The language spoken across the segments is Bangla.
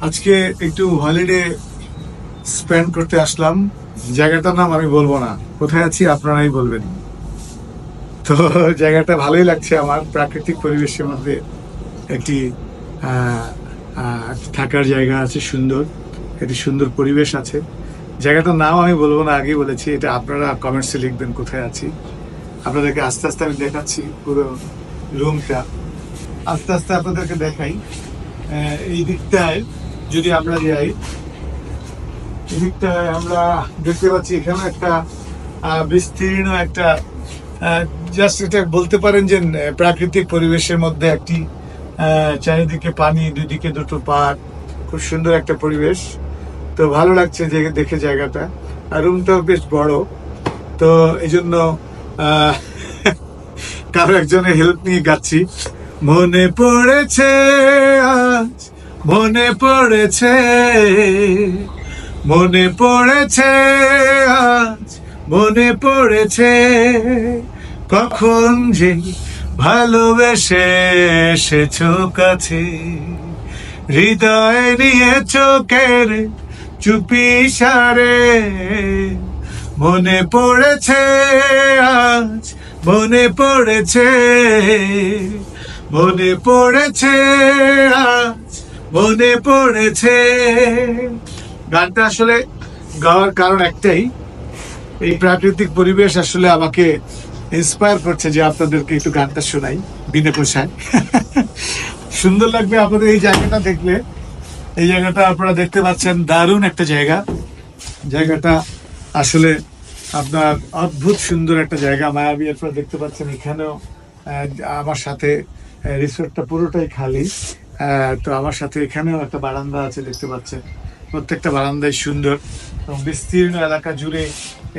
আজকে একটু হলিডে স্পেন্ড করতে আসলাম। জায়গাটার নাম আমি বলবো না, কোথায় আছি আপনারাই বলবেন। তো জায়গাটা ভালোই লাগছে আমার, প্রাকৃতিক পরিবেশের মধ্যে একটি আহ, থাকার জায়গা আছে, সুন্দর একটি সুন্দর পরিবেশ আছে। জায়গাটার নাম আমি বলবো না, আগেই বলেছি, এটা আপনারা কমেন্টসে লিখবেন কোথায় আছি। আপনাদেরকে আস্তে আস্তে আমি দেখাচ্ছি পুরো রুমটা, আস্তে আস্তে আপনাদেরকে দেখাই। এই দিকটায় যদি আমরা যাই, এদিকটায় আমরা দেখতে পাচ্ছি এখানে একটা বিস্তীর্ণ একটা জাস্ট এটা বলতে পারেন যে প্রাকৃতিক পরিবেশের মধ্যে একটি চারিদিকে পানি, দুদিকে দুটো পাহাড়, খুব সুন্দর একটা পরিবেশ। তো ভালো লাগছে যে দেখে জায়গাটা, আর রুমটাও বেশ বড়। তো এই জন্য কারো একজনের হেল্প নিয়ে গাচ্ছি। মনে পড়েছে আজ, মনে পড়েছে, মনে পড়েছে আজ, মনে পড়েছে কখন যে ভালোবেসে এসেছো কাছে, হৃদয় নিয়ে চোখের চুপি সারে। মনে পড়েছে আজ, মনে পড়েছে, মনে পড়েছে আজ, মনে পড়েছে। গানটা আসলে গাওয়ার কারণ একটাই, এই প্রাকৃতিক পরিবেশ আসলে আমাকে ইন্সপায়ার করছে যে আপনাদেরকে একটু গানটা শোনাই বিনা পয়সায়। সুন্দর লাগবে আপনাদের এই জায়গাটা দেখলে। এই জায়গাটা আপনারা দেখতে পাচ্ছেন, দারুণ একটা জায়গা। জায়গাটা আসলে আপনার অদ্ভুত সুন্দর একটা জায়গা, মায়াবী। আপনারা দেখতে পাচ্ছেন এখানেও আমার সাথে রিসোর্টটা পুরোটাই খালি। তো আমার সাথে এখানেও একটা বারান্দা আছে, দেখতে পাচ্ছেন। প্রত্যেকটা বারান্দায় সুন্দর এবং বিস্তীর্ণ এলাকা জুড়ে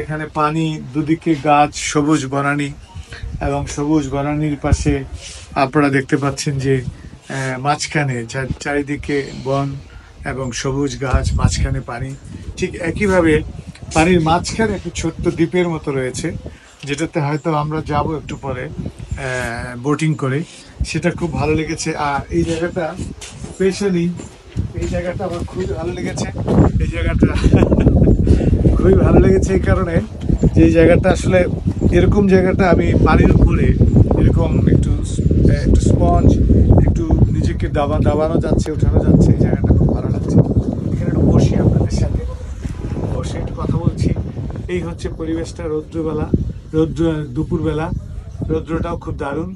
এখানে পানি, দুদিকে গাছ, সবুজ বনানী, এবং সবুজ বনানীর পাশে আপনারা দেখতে পাচ্ছেন যে মাঝখানে চারিদিকে বন এবং সবুজ গাছ, মাঝখানে পানি। ঠিক একইভাবে পানির মাঝখানে একটা ছোট্ট দ্বীপের মতো রয়েছে, যেটাতে হয়তো আমরা যাব একটু পরে বোটিং করে। সেটা খুব ভালো লেগেছে। আর এই জায়গাটা স্পেশালি, এই জায়গাটা আমার খুবই ভালো লেগেছে। এই জায়গাটা খুবই ভালো লেগেছে এই কারণে যে এই জায়গাটা আসলে এরকম জায়গাটা আমি পানির উপরে এরকম একটু একটু স্পঞ্জ, একটু নিজেকে দাবানো যাচ্ছে, উঠানো যাচ্ছে। এই জায়গাটা খুব ভালো লাগছে। এখানে একটু বসি, আপনাদের সাথে বসে একটু কথা বলছি। এই হচ্ছে পরিবেশটা, রৌদ্রবেলা, দুপুরবেলা রৌদ্রটাও খুব দারুণ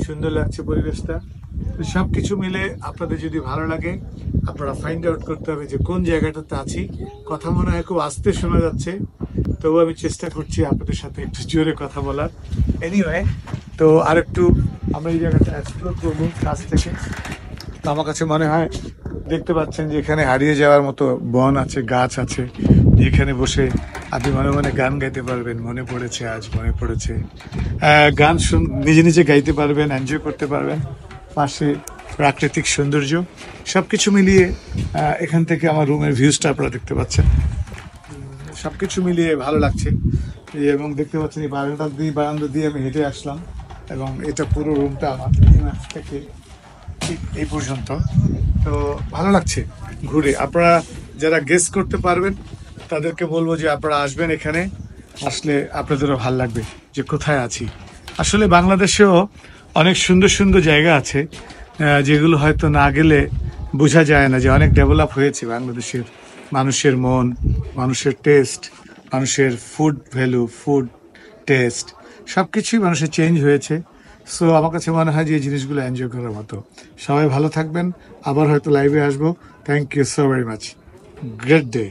সুন্দর লাগছে পরিবেশটা। তো সব কিছু মিলে আপনাদের যদি ভালো লাগে, আপনারা ফাইন্ড আউট করতে হবে যে কোন জায়গাটাতে আছি। কথা মনে হয় খুব আস্তে শোনা যাচ্ছে, তবু আমি চেষ্টা করছি আপনাদের সাথে একটু জোরে কথা বলার। এনিওয়ে, তো আরেকটু আমরা এই জায়গাটা এক্সপ্লোর করবো কাছ থেকে। তো আমার কাছে মনে হয়, দেখতে পাচ্ছেন যে এখানে হারিয়ে যাওয়ার মতো বন আছে, গাছ আছে, যেখানে বসে আপনি মনে মনে গান গাইতে পারবেন। মনে পড়েছে আজ, মনে পড়েছে, গান নিজে নিজে গাইতে পারবেন, এনজয় করতে পারবেন। পাশে প্রাকৃতিক সৌন্দর্য, সবকিছু মিলিয়ে এখান থেকে আমার রুমের ভিউজটা আপনারা দেখতে পাচ্ছেন। সবকিছু মিলিয়ে ভালো লাগছে। এবং দেখতে পাচ্ছেন এই বারান্দা দিয়ে আমি হেঁটে আসলাম, এবং এটা পুরো রুমটা আমার থেকে ঠিক এই পর্যন্ত। তো ভালো লাগছে ঘুরে। আপনারা যারা গেস করতে পারবেন তাদেরকে বলবো যে আপনারা আসবেন, এখানে আসলে আপনাদেরও ভালো লাগবে যে কোথায় আছি। আসলে বাংলাদেশেও অনেক সুন্দর সুন্দর জায়গা আছে, যেগুলো হয়তো না গেলে বোঝা যায় না যে অনেক ডেভেলপ হয়েছে বাংলাদেশের মানুষের মন, মানুষের টেস্ট, মানুষের ফুড ভ্যালু, ফুড টেস্ট, সব কিছুই মানুষের চেঞ্জ হয়েছে। সো আমার কাছে মনে হয় যে এই জিনিসগুলো এনজয় করার মতো। সবাই ভালো থাকবেন, আবার হয়তো লাইভে আসবো। Thank you so very much, great day.